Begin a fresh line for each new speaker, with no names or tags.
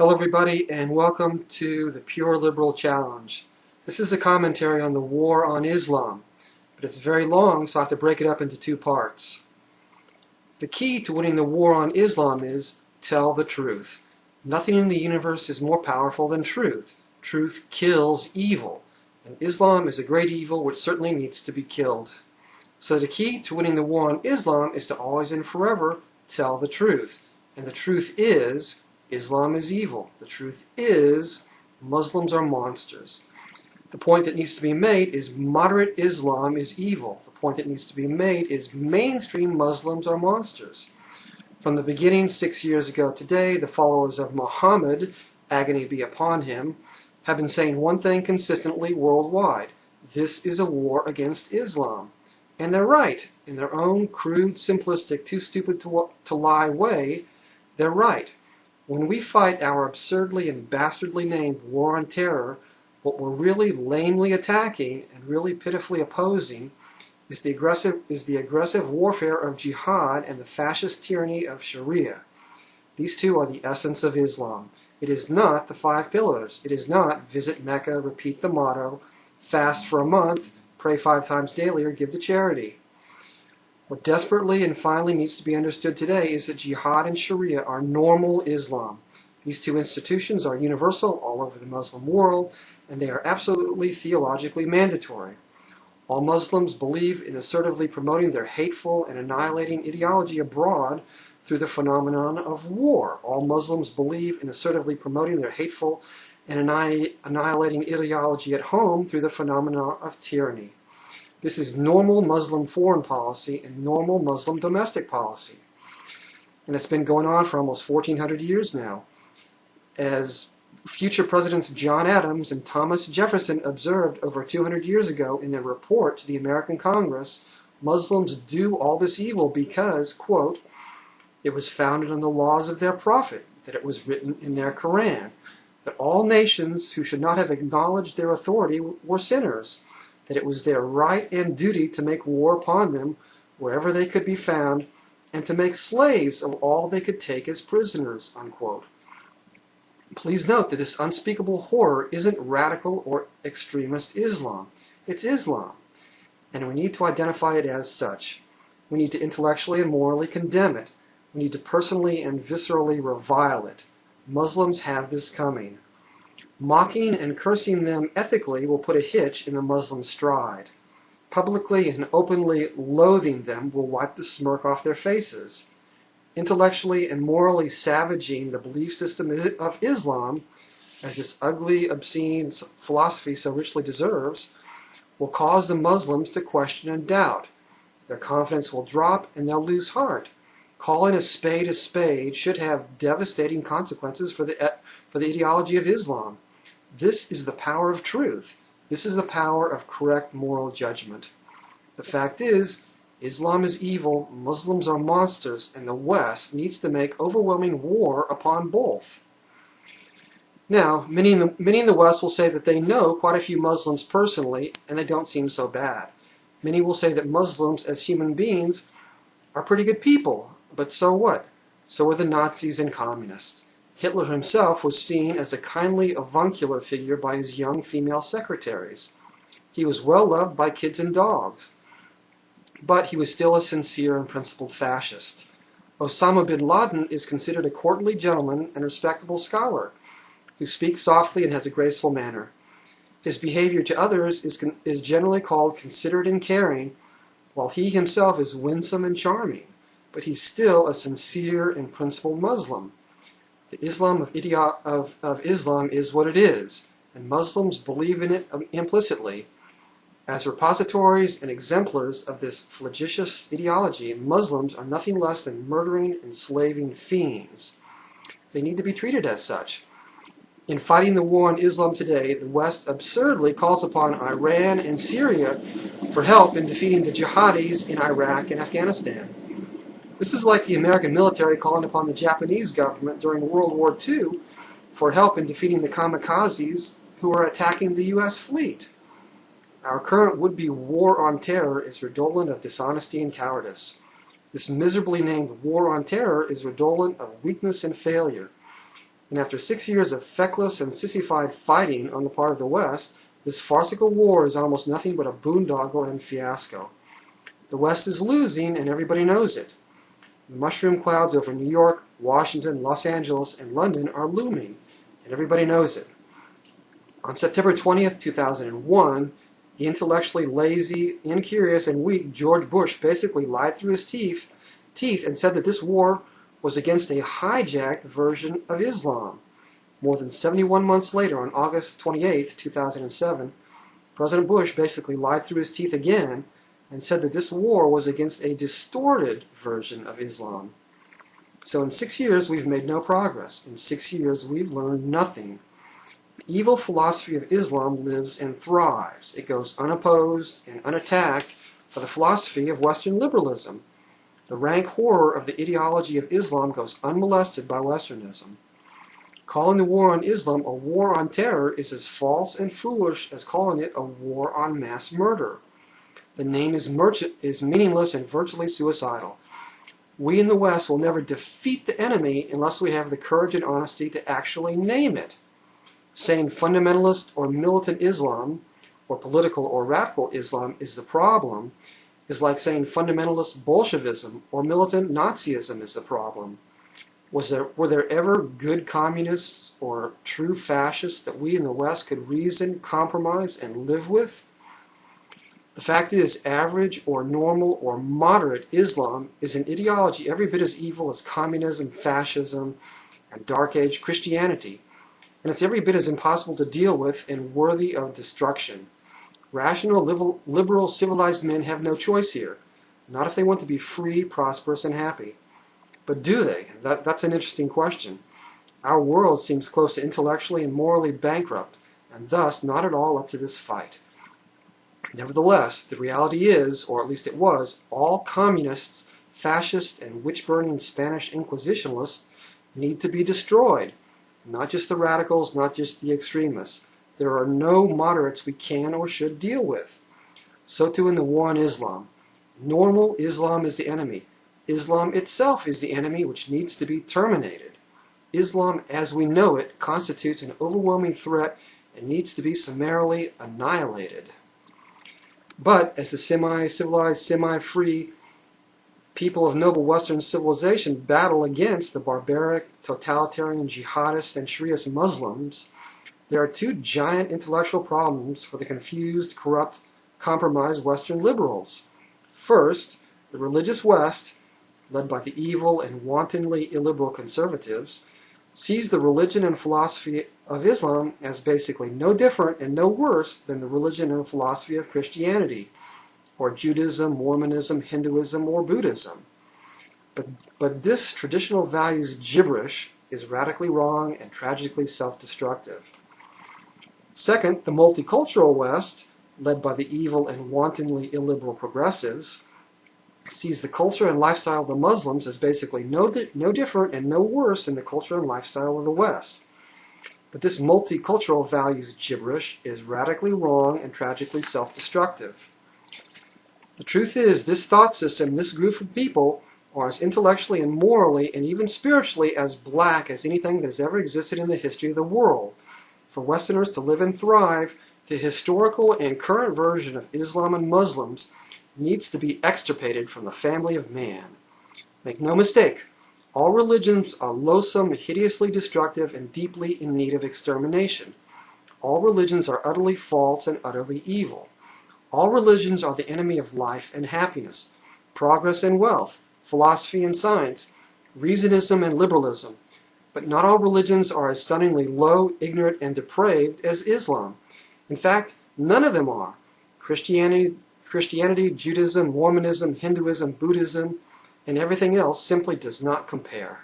Hello everybody and welcome to the Pure Liberal Challenge. This is a commentary on the war on Islam, but it's very long, so I have to break it up into two parts. The key to winning the war on Islam is tell the truth. Nothing in the universe is more powerful than truth. Truth kills evil, and Islam is a great evil which certainly needs to be killed. So the key to winning the war on Islam is to always and forever tell the truth. And the truth is, Islam is evil. The truth is, Muslims are monsters. The point that needs to be made is moderate Islam is evil. The point that needs to be made is mainstream Muslims are monsters. From the beginning, 6 years ago today, the followers of Muhammad, agony be upon him, have been saying one thing consistently worldwide. This is a war against Islam. And they're right. In their own crude, simplistic, too stupid to lie way, they're right. When we fight our absurdly and bastardly named war on terror, what we're really lamely attacking and really pitifully opposing is the aggressive warfare of jihad and the fascist tyranny of Sharia. These two are the essence of Islam. It is not the 5 pillars. It is not visit Mecca, repeat the motto, fast for a month, pray 5 times daily, or give to charity. What desperately and finally needs to be understood today is that jihad and Sharia are normal Islam. These two institutions are universal all over the Muslim world, and they are absolutely theologically mandatory. All Muslims believe in assertively promoting their hateful and annihilating ideology abroad through the phenomenon of war. All Muslims believe in assertively promoting their hateful and annihilating ideology at home through the phenomenon of tyranny. This is normal Muslim foreign policy and normal Muslim domestic policy. And it's been going on for almost 1,400 years now. As future presidents John Adams and Thomas Jefferson observed over 200 years ago in their report to the American Congress, Muslims do all this evil because, quote, it was founded on the laws of their prophet, that it was written in their Quran, that all nations who should not have acknowledged their authority were sinners, that it was their right and duty to make war upon them wherever they could be found, and to make slaves of all they could take as prisoners, unquote. Please note that this unspeakable horror isn't radical or extremist Islam. It's Islam, and we need to identify it as such. We need to intellectually and morally condemn it. We need to personally and viscerally revile it. Muslims have this coming. Mocking and cursing them ethically will put a hitch in the Muslim stride. Publicly and openly loathing them will wipe the smirk off their faces. Intellectually and morally savaging the belief system of Islam, as this ugly, obscene philosophy so richly deserves, will cause the Muslims to question and doubt. Their confidence will drop and they'll lose heart. Calling a spade should have devastating consequences for the ideology of Islam. This is the power of truth. This is the power of correct moral judgment. The fact is, Islam is evil, Muslims are monsters, and the West needs to make overwhelming war upon both. Now, many in the West will say that they know quite a few Muslims personally, and they don't seem so bad. Many will say that Muslims, as human beings, are pretty good people, but so what? So are the Nazis and communists. Hitler himself was seen as a kindly avuncular figure by his young female secretaries. He was well loved by kids and dogs. But he was still a sincere and principled fascist. Osama bin Laden is considered a courtly gentleman and respectable scholar, who speaks softly and has a graceful manner. His behavior to others is generally called considerate and caring, while he himself is winsome and charming. But he's still a sincere and principled Muslim. The Islam of Islam is what it is, and Muslims believe in it implicitly. As repositories and exemplars of this flagitious ideology, Muslims are nothing less than murdering, enslaving fiends. They need to be treated as such. In fighting the war on Islam today, the West absurdly calls upon Iran and Syria for help in defeating the jihadis in Iraq and Afghanistan. This is like the American military calling upon the Japanese government during World War II for help in defeating the kamikazes who are attacking the U.S. fleet. Our current would-be war on terror is redolent of dishonesty and cowardice. This miserably named war on terror is redolent of weakness and failure. And after 6 years of feckless and sissified fighting on the part of the West, this farcical war is almost nothing but a boondoggle and fiasco. The West is losing, and everybody knows it. The mushroom clouds over New York, Washington, Los Angeles, and London are looming, and everybody knows it. On September 20th, 2001, the intellectually lazy, incurious, and weak George Bush basically lied through his teeth and said that this war was against a hijacked version of Islam. More than 71 months later, on August 28, 2007, President Bush basically lied through his teeth again and said that this war was against a distorted version of Islam. So in 6 years, we've made no progress. In 6 years, we've learned nothing. The evil philosophy of Islam lives and thrives. It goes unopposed and unattacked by the philosophy of Western liberalism. The rank horror of the ideology of Islam goes unmolested by Westernism. Calling the war on Islam a war on terror is as false and foolish as calling it a war on mass murder. The name is meaningless and virtually suicidal. We in the West will never defeat the enemy unless we have the courage and honesty to actually name it. Saying fundamentalist or militant Islam, or political or radical Islam, is the problem is like saying fundamentalist Bolshevism or militant Nazism is the problem. Were there ever good communists or true fascists that we in the West could reason, compromise, and live with? The fact is, average or normal or moderate Islam is an ideology every bit as evil as communism, fascism, and Dark Age Christianity, and it's every bit as impossible to deal with and worthy of destruction. Rational, liberal, civilized men have no choice here, not if they want to be free, prosperous, and happy. But do they? That's an interesting question. Our world seems close to intellectually and morally bankrupt, and thus not at all up to this fight. Nevertheless, the reality is, or at least it was, all communists, fascists, and witch-burning Spanish Inquisitionalists need to be destroyed. Not just the radicals, not just the extremists. There are no moderates we can or should deal with. So too in the war on Islam. Normal Islam is the enemy. Islam itself is the enemy which needs to be terminated. Islam as we know it constitutes an overwhelming threat and needs to be summarily annihilated. But as the semi-civilized, semi-free people of noble Western civilization battle against the barbaric, totalitarian, jihadist, and Shariaist Muslims, there are two giant intellectual problems for the confused, corrupt, compromised Western liberals. First, the religious West, led by the evil and wantonly illiberal conservatives, sees the religion and philosophy of Islam as basically no different and no worse than the religion and philosophy of Christianity, or Judaism, Mormonism, Hinduism, or Buddhism. But this traditional values gibberish is radically wrong and tragically self-destructive. Second, the multicultural West, led by the evil and wantonly illiberal progressives, sees the culture and lifestyle of the Muslims as basically no different and no worse than the culture and lifestyle of the West. But this multicultural values gibberish is radically wrong and tragically self-destructive. The truth is, this thought system, this group of people, are as intellectually and morally and even spiritually as black as anything that has ever existed in the history of the world. For Westerners to live and thrive, the historical and current version of Islam and Muslims needs to be extirpated from the family of man. Make no mistake, all religions are loathsome, hideously destructive, and deeply in need of extermination. All religions are utterly false and utterly evil. All religions are the enemy of life and happiness, progress and wealth, philosophy and science, reasonism and liberalism. But not all religions are as stunningly low, ignorant, and depraved as Islam. In fact, none of them are. Christianity, Judaism, Mormonism, Hinduism, Buddhism, and everything else simply does not compare.